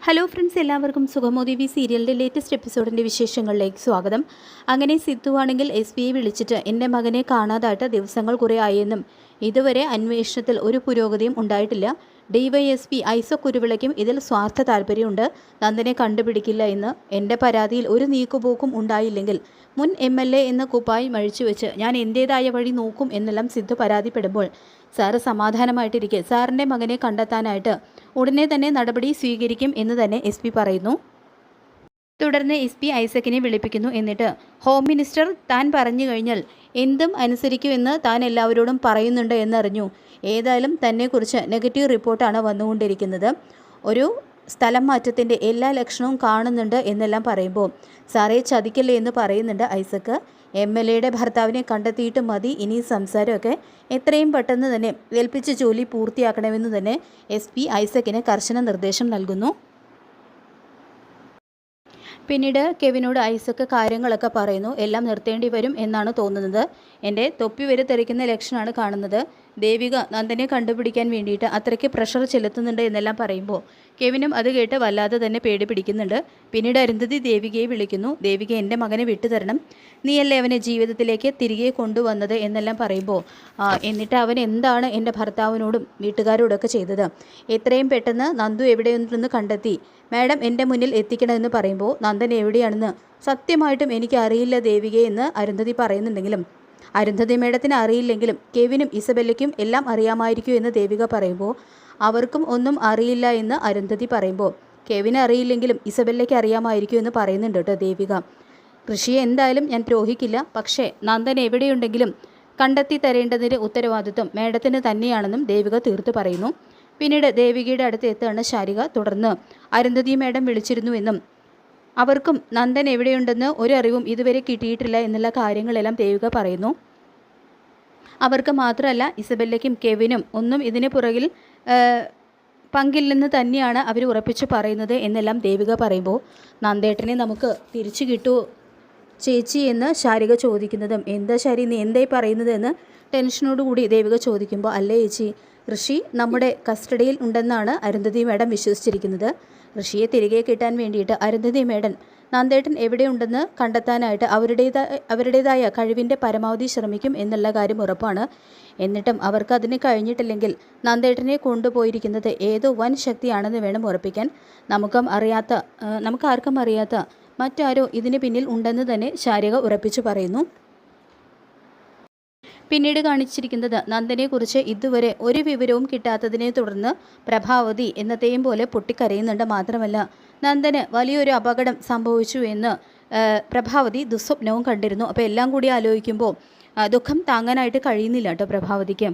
Hello friends, എല്ലാവർക്കും സുഗമോ ദേവി സീരിയലിൻ്റെ latest എപ്പിസോഡിൻ്റെ വിശേഷങ്ങളിലേക്ക് സ്വാഗതം. അങ്ങനെ സിദ്ധു ആണെങ്കിൽ SPയെ വിളിച്ചിട്ട് എൻ്റെ മകനെ കാണാതായിട്ട് ദിവസങ്ങൾ കുറേ ആയെന്നും ഇതുവരെ അന്വേഷണത്തിൽ ഒരു പുരോഗതിയും ഉണ്ടായിട്ടില്ല. DYSP ഐസക് കുരുവിളയ്ക്കും ഇതിൽ സ്വാർത്ഥ താല്പര്യമുണ്ട്. നന്ദനെ കണ്ടുപിടിക്കില്ല എന്ന്. എൻ്റെ പരാതിയിൽ ഒരു നീക്കുപോക്കും ഉണ്ടായില്ലെങ്കിൽ മുൻ MLA എന്ന കുപ്പായി മഴിച്ചുവെച്ച് ഞാൻ എൻ്റേതായ വഴി നോക്കും എന്നെല്ലാം സിദ്ധു പരാതിപ്പെടുമ്പോൾ സാറ് സമാധാനമായിട്ടിരിക്കെ സാറിൻ്റെ മകനെ കണ്ടെത്താനായിട്ട് ഉടനെ തന്നെ നടപടി സ്വീകരിക്കും എന്ന് തന്നെ SP പറയുന്നു. തുടർന്ന് SP ഐസക്കിനെ വിളിപ്പിക്കുന്നു. എന്നിട്ട് ഹോം മിനിസ്റ്റർ താൻ പറഞ്ഞു കഴിഞ്ഞാൽ എന്തും അനുസരിക്കുമെന്ന് താൻ എല്ലാവരോടും പറയുന്നുണ്ട് എന്നറിഞ്ഞു. ഏതായാലും തന്നെക്കുറിച്ച് നെഗറ്റീവ് റിപ്പോർട്ടാണ് വന്നുകൊണ്ടിരിക്കുന്നത്. ഒരു സ്ഥലം മാറ്റത്തിൻ്റെ എല്ലാ ലക്ഷണവും കാണുന്നുണ്ട് എന്നെല്ലാം പറയുമ്പോൾ സാറേ ചതിക്കല്ലേ എന്ന് പറയുന്നുണ്ട് ഐസക്ക്. MLAയുടെ ഭർത്താവിനെ കണ്ടെത്തിയിട്ട് മതി ഇനി സംസാരമൊക്കെ. എത്രയും പെട്ടെന്ന് തന്നെ ഏൽപ്പിച്ച ജോലി പൂർത്തിയാക്കണമെന്ന് തന്നെ SP ഐസക്കിന് കർശന നിർദ്ദേശം നൽകുന്നു. പിന്നീട് കെവിനോട് ഐസക്ക് കാര്യങ്ങളൊക്കെ പറയുന്നു. എല്ലാം നിർത്തേണ്ടി വരും എന്നാണ് തോന്നുന്നത്. എൻ്റെ തൊപ്പി വരെ തെറിക്കുന്ന ലക്ഷണമാണ് കാണുന്നത്. ദേവിക നന്ദനെ കണ്ടുപിടിക്കാൻ വേണ്ടിയിട്ട് അത്രയ്ക്ക് പ്രഷർ ചെലുത്തുന്നുണ്ട് എന്നെല്ലാം പറയുമ്പോൾ കെവിനും അത് കേട്ട് വല്ലാതെ തന്നെ പേടി പിടിക്കുന്നുണ്ട്. പിന്നീട് അരുന്ധതി ദേവികയെ വിളിക്കുന്നു. ദേവിക എൻ്റെ മകനെ വിട്ടുതരണം, നീയല്ലേ അവനെ ജീവിതത്തിലേക്ക് തിരികെ കൊണ്ടുവന്നത് എന്നെല്ലാം പറയുമ്പോൾ എന്നിട്ട് അവൻ എന്താണ് എൻ്റെ ഭർത്താവിനോടും വീട്ടുകാരോടൊക്കെ ചെയ്തത്? എത്രയും പെട്ടെന്ന് നന്ദു എവിടെയുണ്ടെന്ന് കണ്ടെത്തി മാഡം എൻ്റെ മുന്നിൽ എത്തിക്കണമെന്ന് പറയുമ്പോൾ നന്ദൻ എവിടെയാണെന്ന് സത്യമായിട്ടും എനിക്ക് അറിയില്ല ദേവികയെ എന്ന് അരുന്ധതി പറയുന്നുണ്ടെങ്കിലും അരുന്ധതി മേഡത്തിന് അറിയില്ലെങ്കിലും കെവിനും ഇസബെല്ലയ്ക്കും എല്ലാം അറിയാമായിരിക്കും എന്ന് ദേവിക പറയുമ്പോൾ അവർക്കും ഒന്നും അറിയില്ല എന്ന് അരുന്ധതി പറയുമ്പോൾ കെവിന് അറിയില്ലെങ്കിലും ഇസബെല്ലയ്ക്ക് അറിയാമായിരിക്കും എന്ന് പറയുന്നുണ്ട് കേട്ടോ ദേവിക. ഋഷിയെ എന്തായാലും ഞാൻ ദ്രോഹിക്കില്ല, പക്ഷേ നന്ദൻ എവിടെയുണ്ടെങ്കിലും കണ്ടെത്തി തരേണ്ടതിൻ്റെ ഉത്തരവാദിത്വം മേഡത്തിന് തന്നെയാണെന്നും ദേവിക തീർത്തു പറയുന്നു. പിന്നീട് ദേവികയുടെ അടുത്ത് എത്തുകയാണ് ശാരിക. തുടർന്ന് അരുന്ധതി മേഡം വിളിച്ചിരുന്നുവെന്നും അവർക്കും നന്ദൻ എവിടെയുണ്ടെന്ന് ഒരു അറിവും ഇതുവരെ കിട്ടിയിട്ടില്ല എന്നുള്ള കാര്യങ്ങളെല്ലാം ദേവിക പറയുന്നു. അവർക്ക് മാത്രമല്ല ഇസബെല്ലയ്ക്കും കെവിനും ഒന്നും ഇതിന് പുറകിൽ പങ്കില്ലെന്ന് തന്നെയാണ് അവർ ഉറപ്പിച്ച് പറയുന്നത് എന്നെല്ലാം ദേവിക പറയുമ്പോൾ നന്ദേട്ടനെ നമുക്ക് തിരിച്ചു കിട്ടുമോ ചേച്ചി എന്ന് ശാരിക ചോദിക്കുന്നതും എന്താ ശാരി നീ എന്തായി പറയുന്നത് എന്ന് ടെൻഷനോടുകൂടി ദേവിക ചോദിക്കുമ്പോൾ അല്ലേ ചേച്ചി, ഋഷി നമ്മുടെ കസ്റ്റഡിയിൽ ഉണ്ടെന്നാണ് അരുന്ധതി മേഡം വിശ്വസിച്ചിരിക്കുന്നത്. ഋഷിയെ തിരികെ കിട്ടാൻ വേണ്ടിയിട്ട് അരുന്ധതി മേഡൻ നന്ദേട്ടൻ എവിടെയുണ്ടെന്ന് കണ്ടെത്താനായിട്ട് അവരുടേതായ കഴിവിൻ്റെ പരമാവധി ശ്രമിക്കും എന്നുള്ള കാര്യം ഉറപ്പാണ്. എന്നിട്ടും അവർക്ക് അതിന് കഴിഞ്ഞിട്ടില്ലെങ്കിൽ നന്ദേട്ടനെ കൊണ്ടുപോയിരിക്കുന്നത് ഏതോ വൻ ശക്തിയാണെന്ന് വേണം ഉറപ്പിക്കാൻ. നമുക്കാർക്കും അറിയാത്ത മറ്റാരോ ഇതിന് പിന്നിൽ ഉണ്ടെന്ന് തന്നെ ശാരിക ഉറപ്പിച്ചു പറയുന്നു. പിന്നീട് കാണിച്ചിരിക്കുന്നത് നന്ദനെക്കുറിച്ച് ഇതുവരെ ഒരു വിവരവും കിട്ടാത്തതിനെ തുടർന്ന് പ്രഭാവതി എന്നത്തെയും പോലെ പൊട്ടിക്കരയുന്നുണ്ട്. മാത്രമല്ല നന്ദന് വലിയൊരു അപകടം സംഭവിച്ചു എന്ന് പ്രഭാവതി ദുസ്വപ്നവും കണ്ടിരുന്നു. അപ്പോൾ എല്ലാം കൂടി ആലോചിക്കുമ്പോൾ ദുഃഖം താങ്ങാനായിട്ട് കഴിയുന്നില്ല കേട്ടോ പ്രഭാവതിക്ക്.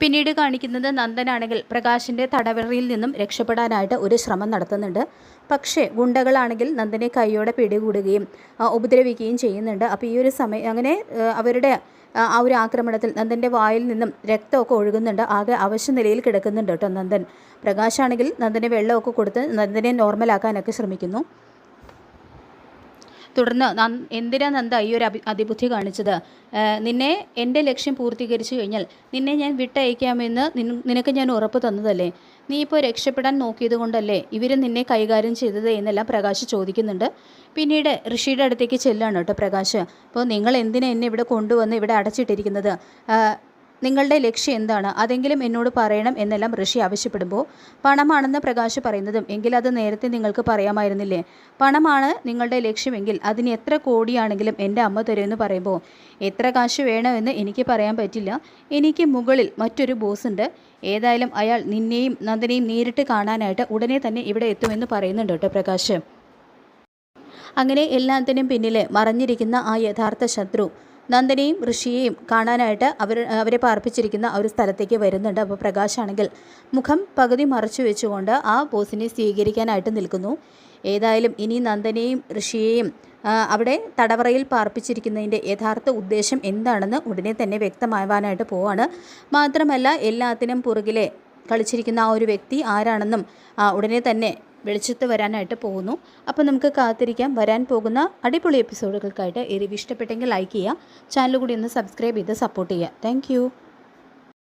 പിന്നീട് കാണിക്കുന്നത് നന്ദനാണെങ്കിൽ പ്രകാശിൻ്റെ തടവറയിൽ നിന്നും രക്ഷപ്പെടാനായിട്ട് ഒരു ശ്രമം നടത്തുന്നുണ്ട്. പക്ഷേ ഗുണ്ടകളാണെങ്കിൽ നന്ദനെ കൈയോടെ പിടികൂടുകയും ഉപദ്രവിക്കുകയും ചെയ്യുന്നുണ്ട്. അപ്പോൾ ഈ ഒരു സമയം അങ്ങനെ അവരുടെ ആ ഒരു ആക്രമണത്തിൽ നന്ദൻ്റെ വായിൽ നിന്നും രക്തമൊക്കെ ഒഴുകുന്നുണ്ട്. ആകെ അവശ്യ നിലയിൽ കിടക്കുന്നുണ്ട് കേട്ടോ നന്ദൻ. പ്രകാശാണെങ്കിൽ നന്ദനെ വെള്ളമൊക്കെ കൊടുത്ത് നന്ദനെ നോർമലാക്കാനൊക്കെ ശ്രമിക്കുന്നു. തുടർന്ന് എന്തിനാ നന്ദ ഈ ഒരു അതിബുദ്ധി കാണിച്ചത്? നിന്നെ എൻ്റെ ലക്ഷ്യം പൂർത്തീകരിച്ചു കഴിഞ്ഞാൽ നിന്നെ ഞാൻ വിട്ടയക്കാമെന്ന് നിനക്ക് ഞാൻ ഉറപ്പ് തന്നതല്ലേ? നീ ഇപ്പോൾ രക്ഷപ്പെടാൻ നോക്കിയത് കൊണ്ടല്ലേ ഇവർ നിന്നെ കൈകാര്യം ചെയ്തത് എന്നെല്ലാം പ്രകാശ് ചോദിക്കുന്നുണ്ട്. പിന്നീട് ഋഷിയുടെ അടുത്തേക്ക് ചെല്ലാണ് കേട്ടോ പ്രകാശ്. അപ്പോൾ നിങ്ങൾ എന്തിനാ എന്നെ ഇവിടെ കൊണ്ടുവന്ന് ഇവിടെ അടച്ചിട്ടിരിക്കുന്നത്? നിങ്ങളുടെ ലക്ഷ്യം എന്താണ്? അതെങ്കിലും എന്നോട് പറയണം എന്നെല്ലാം ഋഷി ആവശ്യപ്പെടുമ്പോൾ പണമാണെന്ന് പ്രകാശ് പറയുന്നതും എങ്കിൽ അത് നേരത്തെ നിങ്ങൾക്ക് പറയാമായിരുന്നില്ലേ? പണമാണ് നിങ്ങളുടെ ലക്ഷ്യമെങ്കിൽ അതിന് എത്ര കോടിയാണെങ്കിലും എൻ്റെ അമ്മ തരുമെന്ന് പറയുമ്പോൾ എത്ര കാശ് വേണമെന്ന് എനിക്ക് പറയാൻ പറ്റില്ല. എനിക്ക് മുകളിൽ മറ്റൊരു ബോസ് ഉണ്ട്. ഏതായാലും അയാൾ നിന്നെയും നന്ദനെയും നേരിട്ട് കാണാനായിട്ട് ഉടനെ തന്നെ ഇവിടെ എത്തുമെന്ന് പറയുന്നുണ്ട് കേട്ടോ പ്രകാശ്. അങ്ങനെ എല്ലാത്തിനും പിന്നിലെ മറഞ്ഞിരിക്കുന്ന ആ യഥാർത്ഥ ശത്രു നന്ദനെയും ഋഷിയെയും കാണാനായിട്ട് അവരെ പാർപ്പിച്ചിരിക്കുന്ന ഒരു സ്ഥലത്തേക്ക് വരുന്നുണ്ട്. അപ്പോൾ പ്രകാശാണെങ്കിൽ മുഖം പകുതി മറച്ചു വെച്ചുകൊണ്ട് ആ ബോസിനെ സ്വീകരിക്കാനായിട്ട് നിൽക്കുന്നു. ഏതായാലും ഇനി നന്ദനെയും ഋഷിയെയും അവിടെ തടവറയിൽ പാർപ്പിച്ചിരിക്കുന്നതിൻ്റെ യഥാർത്ഥ ഉദ്ദേശം എന്താണെന്ന് ഉടനെ തന്നെ വ്യക്തമാവാനായിട്ട് പോവാണ്. മാത്രമല്ല എല്ലാത്തിനും പുറകിലെ കളിച്ചിരിക്കുന്ന ആ ഒരു വ്യക്തി ആരാണെന്നും ഉടനെ തന്നെ വെളിച്ചത്ത് വരാനായിട്ട് പോകുന്നു. അപ്പോൾ നമുക്ക് കാത്തിരിക്കാം വരാൻ പോകുന്ന അടിപൊളി എപ്പിസോഡുകൾക്കായിട്ട്. ഈ റിവ്യൂ ഇഷ്ടപ്പെട്ടെങ്കിൽ ലൈക്ക് ചെയ്യുക, ചാനൽ കൂടി ഒന്ന് സബ്സ്ക്രൈബ് ചെയ്ത് സപ്പോർട്ട് ചെയ്യുക. താങ്ക്